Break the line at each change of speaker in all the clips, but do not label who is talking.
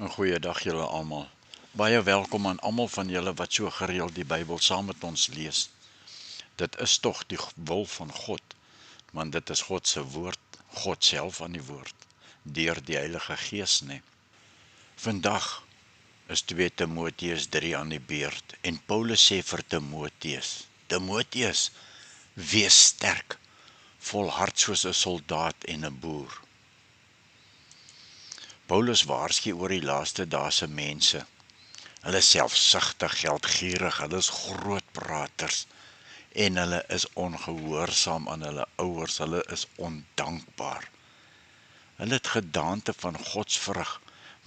Goeiedag julle almal. Baie welkom aan almal van julle wat so gereeld die Bybel saam met ons lees. Dit is tog die wil van God, want dit is God se woord, God self aan die woord, deur die Heilige Gees, nee. Vandag is 2 Timoteus 3 aan die beurt en Paulus sê vir Timoteus: Timoteus, wees sterk, volhard soos 'n soldaat en 'n boer. Paulus waarsku oor die laaste dae se mense. Hulle is selfsugtig, geldgierig, hulle is grootpraters en hulle is ongehoorsaam aan hulle ouers, hulle is ondankbaar. Hulle het gedaante van godsvrug,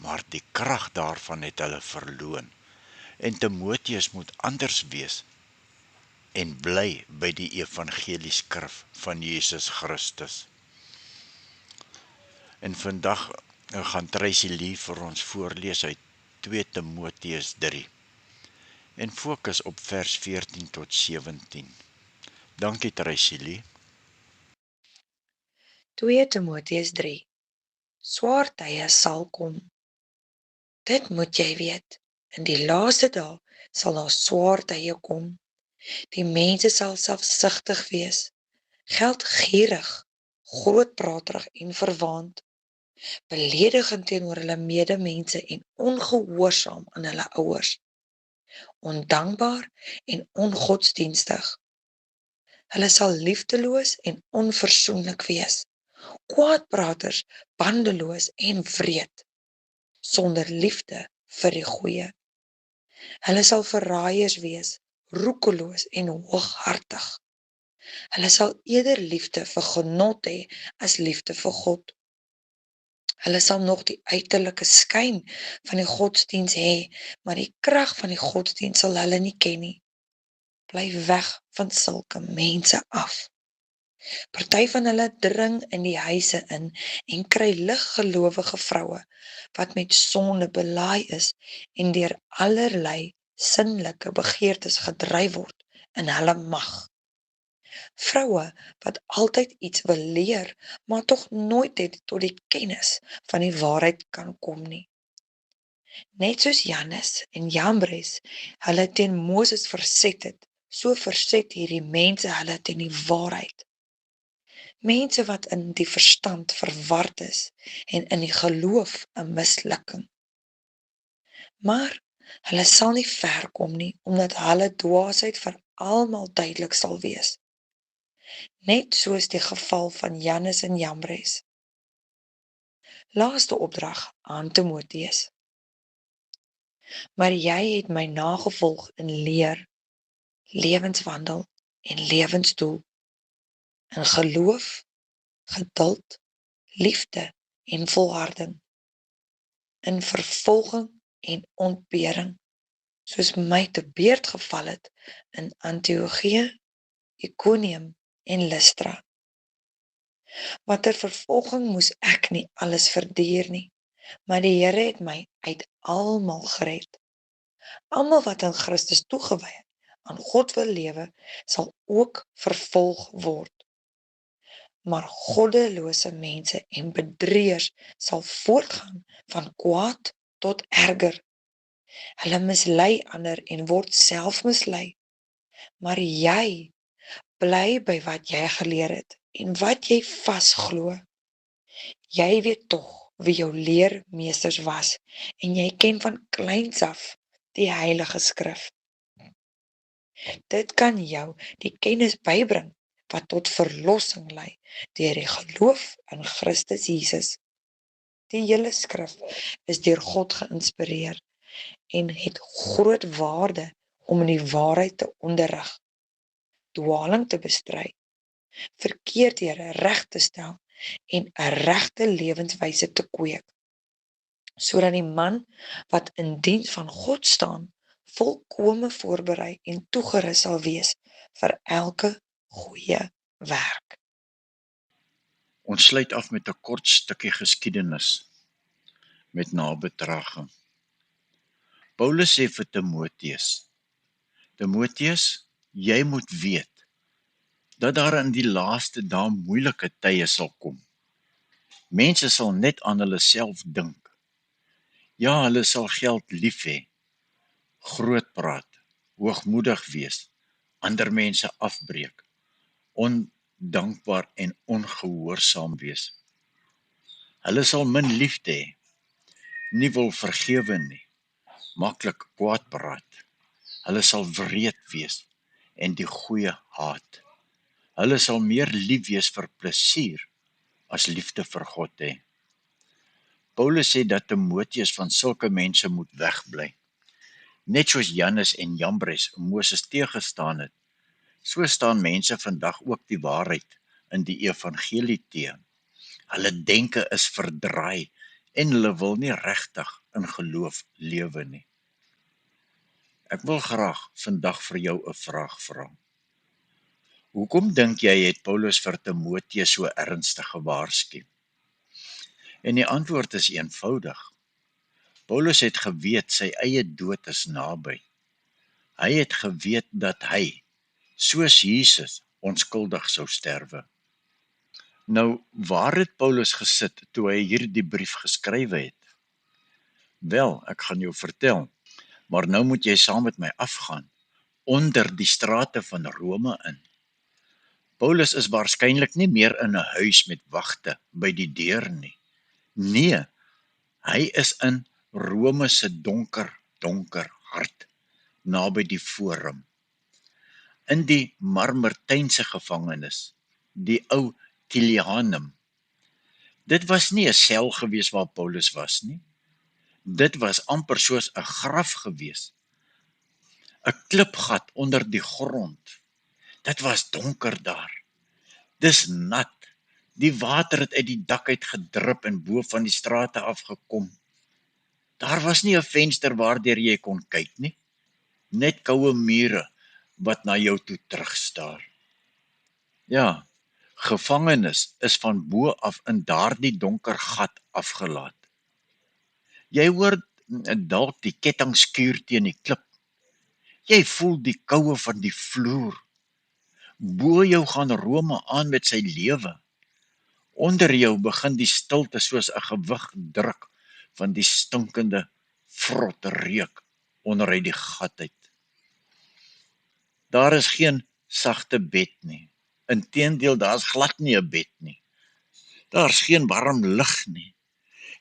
maar die krag daarvan het hulle verloon. En Timoteus moet anders wees en bly by die evangelieskrif van Jesus Christus. En vandag gaan Tracy Lee vir ons voorlees uit 2 Timoteus 3 en fokus op vers 14 tot 17. Dankie Tracy Lee.
2 Timoteus 3. Swaar tye sal kom. Dit moet jy weet. In die laaste dae sal daar swaar tye kom. Die mense sal selfsugtig wees, geldgierig, grootpraterig en verwaand, beledigend teenoor hulle medemense en ongehoorsaam aan hulle ouers, ondankbaar en ongodsdienstig. Hulle sal liefdeloos en onversoenlik wees, kwaadpraters, bandeloos en wreed, sonder liefde vir die goeie. Hulle sal verraaiers wees, roekeloos en hooghartig. Hulle sal eerder liefde vir genot hê as liefde vir God. Hulle sal nog die uiterlike skyn van die godsdiens hê, maar die krag van die godsdiens sal hulle nie ken nie. Bly weg van sulke mense af. Party van hulle dring in die huise in en kry liggelowige vroue wat met sonde belaai is en deur allerlei sinnelike begeertes gedryf word in hulle mag. Vroue wat altyd iets wil leer, maar tog nooit tot die kennis van die waarheid kan kom nie. Net soos Jannes en Jambres hulle teen Moses verset het, so verset hierdie mense hulle teen die waarheid. Mense wat in die verstand verward is en in die geloof 'n mislukking. Maar hulle sal nie ver kom nie, omdat hulle dwaasheid vir almal duidelik sal wees. Net soos die geval van Jannes en Jambres. Laaste opdrag aan Timoteus. Maar jy het my nagevolg in leer, lewenswandel en lewensdoel, in geloof, geduld, liefde en volharding, in vervolging en ontbering, soos my te beurt geval het in Antiochië, Iconium en Lystra. Watter vervolging moes ek nie alles verduur nie, maar die Here het my uit almal gered. Almal wat aan Christus toegewy het, aan God wil lewe, sal ook vervolg word. Maar goddelose mense en bedrieërs sal voortgaan van kwaad tot erger. Hulle mislei ander en word self mislei. Maar jy bly by wat jy geleer het en wat jy vasglo. Jy weet tog wie jou leermeesters was en jy ken van kleins af die Heilige Skrif. Dit kan jou die kennis bybring wat tot verlossing lei deur die geloof in Christus Jesus. Die hele skrif is deur God geïnspireer en het groot waarde om in die waarheid te onderrig, dwaling te bestry, verkeerdhede reg te stel en 'n regte lewenswyse te kweek, sodat die man wat in diens van God staan, volkome voorberei en toegerus sal wees vir elke goeie werk.
Ons sluit af met 'n kort stukkie geskiedenis met nabetragting. Paulus sê vir Timoteus: Timoteus, jy moet weet dat daar in die laaste dae moeilike tye sal kom. Mense sal net aan hulle self dink. Ja, hulle sal geld lief hê, groot praat, hoogmoedig wees, ander mense afbreek, ondankbaar en ongehoorsaam wees. Hulle sal min liefde hê, nie wil vergewe nie, maklik kwaad praat. Hulle sal wreed wees en die goeie haat. Hulle sal meer lief wees vir plesier as liefde vir God hê. Paulus sê dat Timoteus van sulke mense moet wegbly. Net soos Jannes en Jambres Moses teëgestaan het, so staan mense vandag ook die waarheid in die evangelie teen. Hulle denke is verdraai en hulle wil nie regtig in geloof lewe nie. Ek wil graag vandag vir jou 'n vraag vra. Hoekom dink jy het Paulus vir Timoteus so ernstig gewaarsku? En die antwoord is eenvoudig. Paulus het geweet sy eie dood is naby. Hy het geweet dat hy, soos Jesus, onskuldig sou sterwe. Nou, waar het Paulus gesit toe hy hierdie brief geskrywe het? Wel, ek gaan jou vertel, maar nou moet jy saam met my afgaan, onder die strate van Rome in. Paulus is waarskynlik nie meer in 'n huis met wagte by die deur nie. Nee, hy is in Rome se donker hart, naby die Forum. In die Marmertynse gevangenis, die ou Kilianum. Dit was nie 'n sel gewees waar Paulus was nie. Dit was amper soos 'n graf gewees. 'n Klipgat onder die grond. Dit was donker daar. Dis nat. Die water het uit die dak uit gedrup en bo van die strate afgekom. Daar was nie 'n venster waardeur jy kon kyk nie. Net koue mure wat na jou toe terugstaar. Ja, gevangenis is van bo af in daardie donker gat afgelaat. Jy hoor dalk die ketting skuur teen die klip. Jy voel die koue van die vloer. Bo jou gaan Rome aan met sy lewe. Onder jou begin die stilte soos 'n gewig druk van die stinkende vrot reuk onder uit die gat uit. Daar is geen sagte bed nie. Inteendeel, daar's glad nie 'n bed nie. Daar's geen warm lig nie.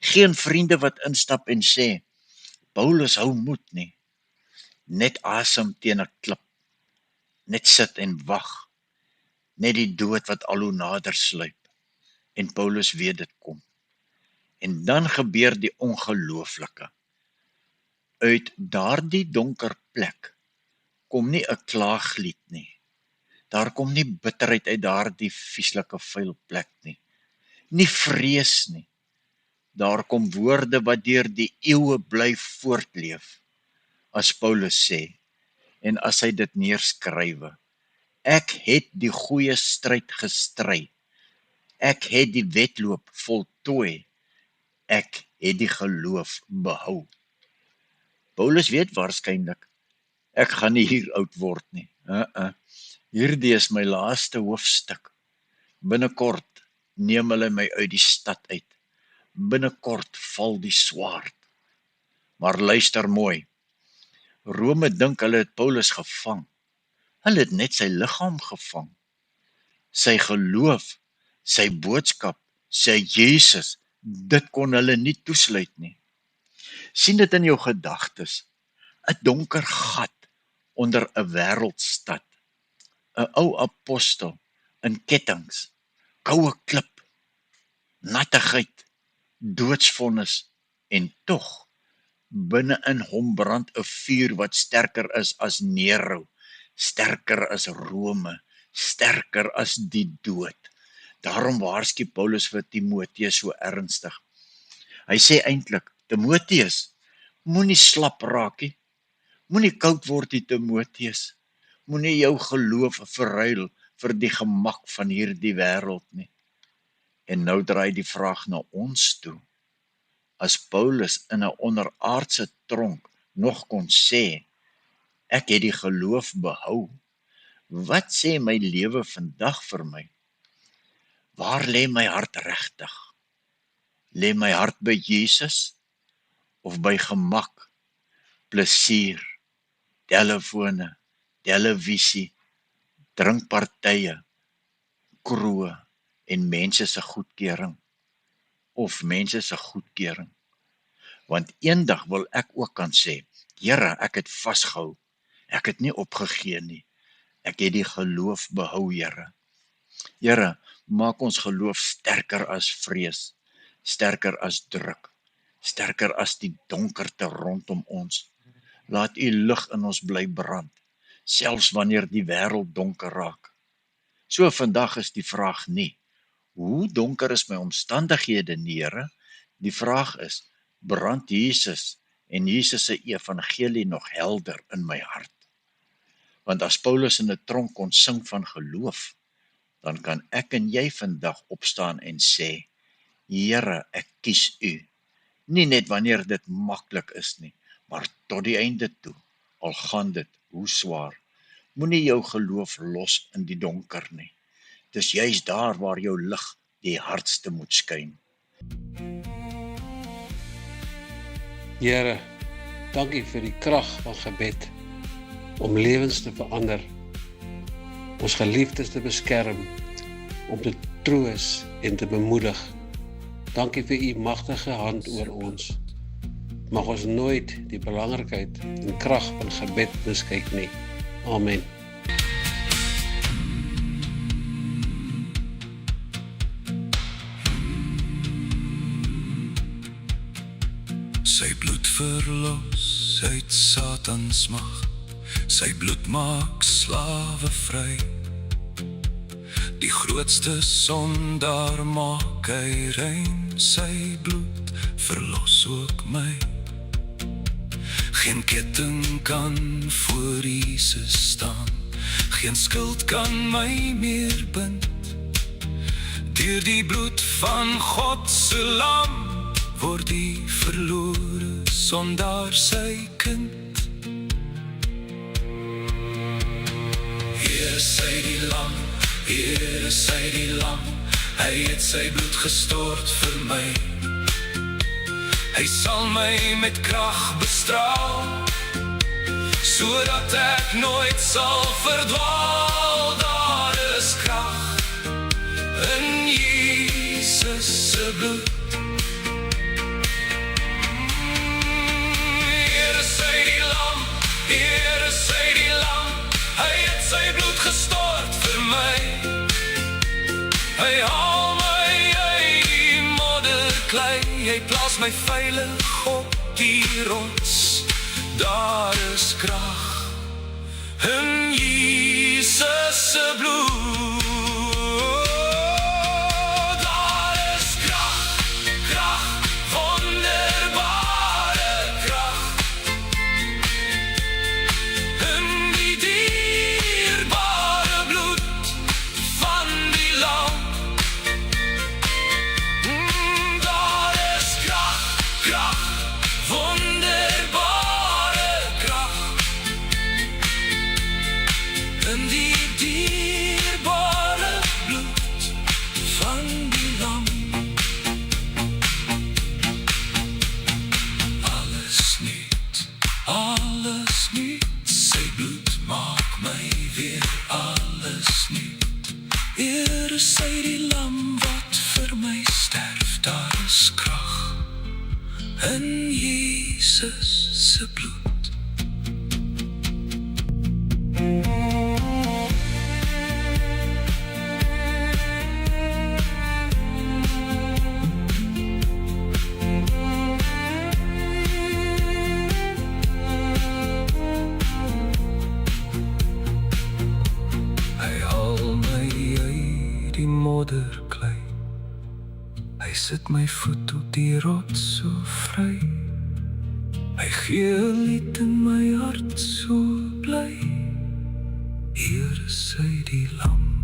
Geen vriende wat instap en sê, Paulus, hou moed nie. Net asem teen 'n klip. Net sit en wag. Net die dood wat al hoe nader sluip. En Paulus weet dit kom. En dan gebeur die ongelooflike. Uit daardie donker plek kom nie 'n klaaglied nie. Daar kom nie bitterheid uit daardie vieslike vuil plek nie. Nie vrees nie. Daar kom woorde wat deur die eeue bly voortleef. As Paulus sê, en as hy dit neerskrywe, ek het die goeie stryd gestry. Ek het die wedloop voltooi. Ek het die geloof behou. Paulus weet waarskynlik, ek gaan nie hier oud word nie. Hierdie is my laaste hoofstuk. Binnekort neem hulle my uit die stad uit. Binnekort val die swaard. Maar luister mooi. Rome dink hulle het Paulus gevang. Hulle het net sy liggaam gevang. Sy geloof, sy boodskap, sy Jesus, dit kon hulle nie toesluit nie. Sien dit in jou gedagtes, 'n donker gat onder 'n wêreldstad, 'n ou apostel in kettinge, koue klip, nattigheid, doodsvonnis en tog binne in hom brand 'n vuur wat sterker is as Nero, sterker as Rome, sterker as die dood. Daarom waarsku Paulus vir Timoteus so ernstig. Hy sê eintlik, Timoteus, moenie slap raak nie. Moenie koud word nie, Timoteus. Moenie jou geloof verruil vir die gemak van hierdie wêreld nie. En nou draai die vraag na ons toe. As Paulus in 'n onderaardse tronk nog kon sê, ek het die geloof behou, wat sê my lewe vandag vir my? Waar lê my hart regtig? Lê my hart by Jesus of by gemak, plesier, telefone, televisie, drinkpartye, kroe en mense se goedkeuring of mense se goedkeuring. Want eendag wil ek ook kan sê, Here, ek het vasgehou. Ek het nie opgegee nie. Ek het die geloof behou, Here. Here, maak ons geloof sterker as vrees, sterker as druk, sterker as die donkerte rondom ons. Laat u lig in ons bly brand, selfs wanneer die wêreld donker raak. So vandag is die vraag nie, hoe donker is my omstandighede, Here? Die vraag is, brand Jesus en Jesus se evangelie nog helder in my hart? Want as Paulus in 'n tronk kon sing van geloof, dan kan ek en jy vandag opstaan en sê, Here, ek kies u. Nie net wanneer dit maklik is nie, maar tot die einde toe, al gaan dit hoe swaar. Moenie jou geloof los in die donker nie. Dis juist daar waar jou lig die hardste moet skyn.
Here, dankie vir die krag van gebed om lewens te verander, ons geliefdes te beskerm, om te troos en te bemoedig. Dankie vir u magtige hand oor ons. Mag ons nooit die belangrikheid en krag van gebed miskyk nie. Amen.
Sy bloed verlos uit Satans mag, sy bloed maak slawe vry. Die grootste sondaar maak hy rein, sy bloed verlos ook my. Geen ketting kan voor Jesus staan, geen skuld kan my meer bind. Deur die bloed van God se lam word die verlore sondaar sy kind. Hier is hy die lam, hier is hy die lam, hy het sy bloed gestort vir my. Hy sal my met krag bestraal, sodat ek nooit sal verdwaal. Daar is krag in Jesus se bloed. Hier is hy die lam, hy het sy bloed gestort vir my. Hy haal my uit die modderklei, hy plaas my veilig op die rots. Daar is krag in Jesus se bloed. Daar is krag, krag, wonderbare krag. In die dierbare bloed van die lam. Alles niet, sy bloed maak my weer alles niet. Hier is sy die lam wat vir my sterf, daar is krag in Jesus se bloed. Modderklei, hy sit my voet op die rots so vry. Hy gee lied in my hart so bly. Hier is hy die lam.